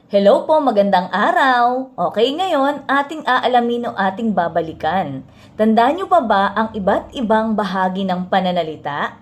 Hello po, magandang araw. Okay, ngayon ating aalamin o ating babalikan. Tandaan niyo pa ba ang iba't ibang bahagi ng pananalita?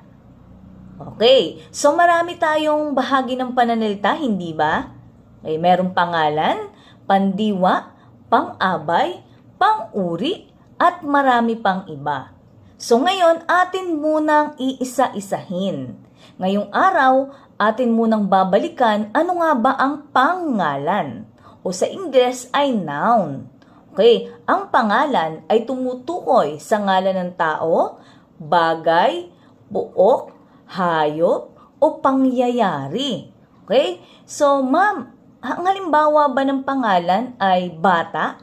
Okay, so marami tayong bahagi ng pananalita, hindi ba? Okay, merong pangalan, pandiwa, pang-abay, pang-uri, at marami pang iba. So ngayon, atin munang iisa-isahin. Ngayong araw, atin munang babalikan ano nga ba ang pangalan o sa Ingles ay noun. Okay, ang pangalan ay tumutukoy sa ngalan ng tao, bagay, buok, hayop, o pangyayari. Okay? So, ma'am, ang halimbawa ba ng pangalan ay bata?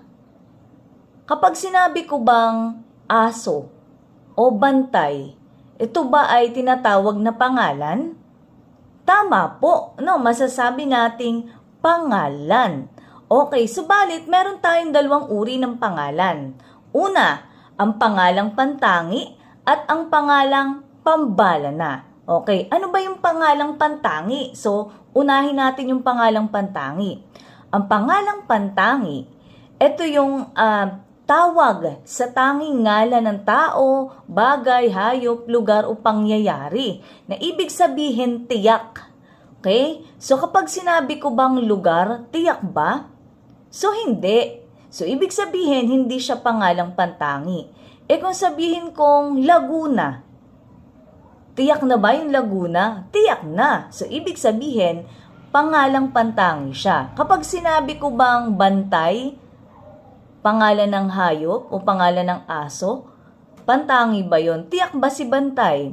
Kapag sinabi ko bang aso o bantay, ito ba ay tinatawag na pangalan? Tama po, no? Masasabi nating pangalan. Okay, subalit meron tayong dalawang uri ng pangalan. Una, ang pangalang pantangi at ang pangalang pambalana. Okay, ano ba yung pangalang pantangi? So, unahin natin yung pangalang pantangi. Ang pangalang pantangi, ito yung tawag sa tanging ngalan ng tao, bagay, hayop, lugar o pangyayari na ibig sabihin tiyak. Okay? So kapag sinabi ko bang lugar, tiyak ba? So hindi. So ibig sabihin hindi siya pangalang pantangi. Kung sabihin kong Laguna, tiyak na ba yung Laguna? Tiyak na. So ibig sabihin pangalang pantangi siya. Kapag sinabi ko bang Bantay, pangalan ng hayop o pangalan ng aso, pantangi ba yon? Tiyak ba si Bantay?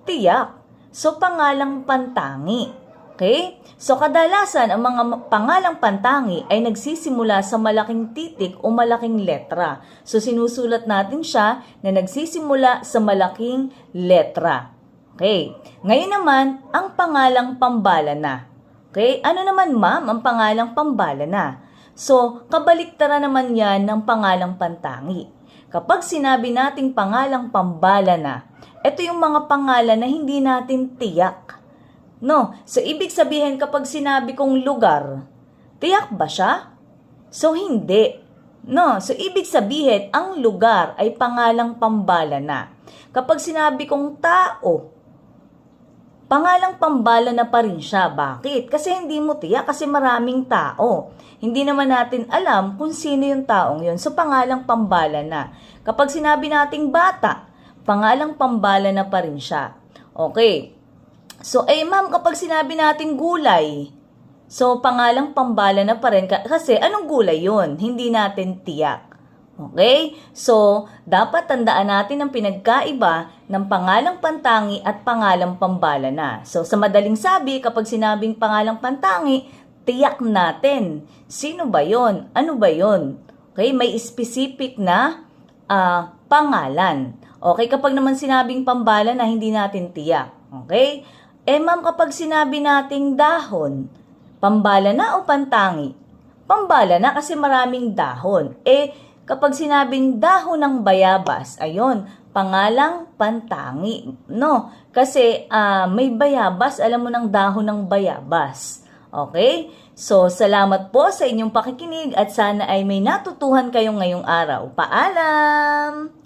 Tiyak. So, pangalang pantangi. Okay? So, kadalasan, ang mga pangalang pantangi ay nagsisimula sa malaking titik o malaking letra. So, sinusulat natin siya na nagsisimula sa malaking letra. Okay? Ngayon naman, ang pangalang pambalana. Okay? Ano naman, ma'am, ang pangalang pambalana? So, kabaliktaran naman yan ng pangalang pantangi. Kapag sinabi nating pangalang pambalana, ito yung mga pangalan na hindi natin tiyak. No? So, ibig sabihin kapag sinabi kong lugar, tiyak ba siya? So, hindi. No? So, ibig sabihin, ang lugar ay pangalang pambalana. Kapag sinabi kong tao, pangalang pambalana pa rin siya. Bakit? Kasi hindi mo tiyak, kasi maraming tao. Hindi naman natin alam kung sino yung taong yun. So, pangalang pambalana. Kapag sinabi nating bata, pangalang pambalana pa rin siya. Okay. So, ma'am, kapag sinabi nating gulay, so, pangalang pambalana pa rin. Kasi, anong gulay yun? Hindi natin tiyak. Okay? So, dapat tandaan natin ang pinagkaiba ng pangalang pantangi at pangalang pambalana. So, sa madaling sabi, kapag sinabing pangalang pantangi, tiyak natin. Sino ba yon? Ano ba yon? Okay? May specific na pangalan. Okay? Kapag naman sinabing pambalana, hindi natin tiyak. Okay? Ma'am, kapag sinabi nating dahon, pambalana o pantangi? Pambalana kasi maraming dahon. Kapag sinabing dahon ng bayabas, ayon, pangalang pantangi, no? Kasi may bayabas, alam mo ng dahon ng bayabas. Okay? So, salamat po sa inyong pakikinig at sana ay may natutuhan kayo ngayong araw. Paalam!